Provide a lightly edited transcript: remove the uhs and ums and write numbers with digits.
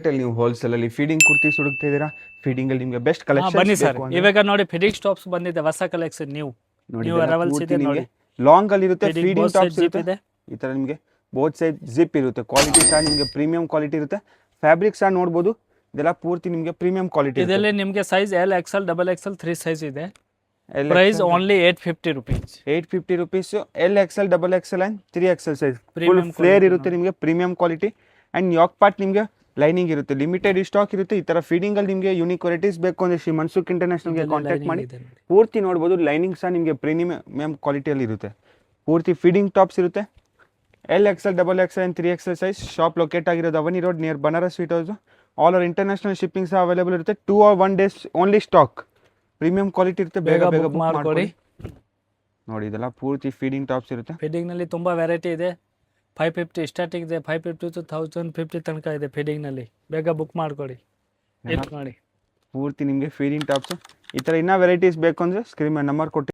ಅಲ್ಲಿ ನೀವು ಹೋಲ್ಸೇಲ್ ಅಲ್ಲಿ ಫೀಡಿಂಗ್ ಕುರ್ತೀಸ್ ಹುಡುಕ್ತಾ ಇದೀರಾ? ಫೀಡಿಂಗ್ ಅಲ್ಲಿ ನಿಮಗೆ ಬೆಸ್ಟ್ ಕಲೆಕ್ಷನ್ಸ್ ಬನ್ನಿ ಸರ್, ಬೇಕು ಅಂದ್ರೆ ಇವಾಗ ನೋಡಿ ಫಿಟ್ಟಿಂಗ್ ಟಾಪ್ಸ್ ಬಂದಿದೆ, ಹೊಸ ಕಲೆಕ್ಷನ್ ನ್ಯೂ ನೋಡಿ ನ್ಯೂ ಇದೆಲ್ಲ ಅರೈವಲ್ಸ್ ಪೂರ್ತಿ ಇದೆ ನಿಮಗೆ ನೋಡಿ. ಲಾಂಗ್ ಅಲ್ಲಿ ಇರುತ್ತೆ, fitting feeding both side tops zip ಇರುತ್ತೆ. ಇದೆ. ಈ ತರ ನಿಮಗೆ ಬೋತ್ ಸೈಡ್ ಜಿಪ್ ಇರುತ್ತೆ. ಕ್ವಾಲಿಟಿ ಸಹ ನಿಮಗೆ ಪ್ರೀಮಿಯಂ ಕ್ವಾಲಿಟಿ ಇರುತ್ತೆ. ಫ್ಯಾಬ್ರಿಕ್ ಸಹ ನೋಡ್ಬೋದು, ಇದೆಲ್ಲ ಪೂರ್ತಿ ನಿಮಗೆ ಪ್ರೀಮಿಯಂ ಕ್ವಾಲಿಟಿ ಇರುತ್ತೆ. ಇದರಲ್ಲಿ ನಿಮಗೆ size L XL double XL 3 size ಇದೆ. L price only 850 rupees. 850 rupees. L XL double XL and 3XL size full Premium flair quality ಇರುತ್ತೆ ನಿಮಗೆ, ಪ್ರೀಮಿಯಂ ಕ್ವಾಲಿಟಿ. ಅಂಡ್ ಯಾಕ್ ಪಾರ್ಟ್ ನಿಮಗೆ ಲೈನಿಂಗ್ ಇರುತ್ತೆ, ಲಿಮಿಟೆಡ್ ಸ್ಟಾಕ್ ಇರುತ್ತೆ. ಈ ತರ ಫೀಡಿಂಗ್ ಅಲ್ಲಿ ನಿಮಗೆ ಯೂನಿಕ್ ವೆರೈಟೀಸ್ ಬೇಕು ಅಂದ್ರೆ ಶ್ರೀ ಮನ್ಸುಖ್ ಇಂಟರ್ನ್ಯಾಷನಲ್ಗೆ ಕಾಂಟ್ಯಾಕ್ಟ್ ಮಾಡಿ. ಪೂರ್ತಿ ನೋಡ್ಬೋದು, ಲೈನಿಂಗ್ ಸಹ ನಿಮಗೆ ಪ್ರೀಮಿಯಂ ಕ್ವಾಲಿಟಿಯಲ್ಲಿ ಇರುತ್ತೆ. ಪೂರ್ತಿ ಫೀಡಿಂಗ್ ಟಾಪ್ಸ್ ಇರುತ್ತೆ. L XL double XL and 3XL size. Shop locate ಆಗಿರೋದು Avani road near Banaras sweet house. All over international shipping ಸಹ ಅವೈಲೇಬಲ್ ಇರುತ್ತೆ. 2 or 1 days only stock. Premium quality ಇರುತ್ತೆ, ಬೇಗ ಬೇಗ ಬುಕ್ ಮಾಡ್ಕೊಳ್ಳಿ. ನೋಡಿ ಇದೆಲ್ಲ ಪೂರ್ತಿ ಫೀಡಿಂಗ್ ಟಾಪ್ಸ್ ಇರುತ್ತೆ. ಫಿಟ್ಟಿಂಗ್ ನಲ್ಲಿ ತುಂಬಾ ವೆರೈಟಿ ಇದೆ. 550 ಸ್ಟಾರ್ಟಿಂಗ್ ಇದೆ, 550 to 1050 ತನಕ ಇದೆ ಫಿಟ್ಟಿಂಗ್ ನಲ್ಲಿ. ಬೇಗ ಬುಕ್ ಮಾಡ್ಕೊಳ್ಳಿ. ಪೂರ್ತಿ ನಿಮಗೆ ಫೀಡಿಂಗ್ ಟಾಪ್ಸ್. ಈ ತರ ಇನ್ನೂ ವೆರೈಟೀಸ್ ಬೇಕು ಅಂದ್ರೆ ಸ್ಕ್ರೀನ್ ಮೇಲೆ ನಂಬರ್ ಕೊಟ್ಟು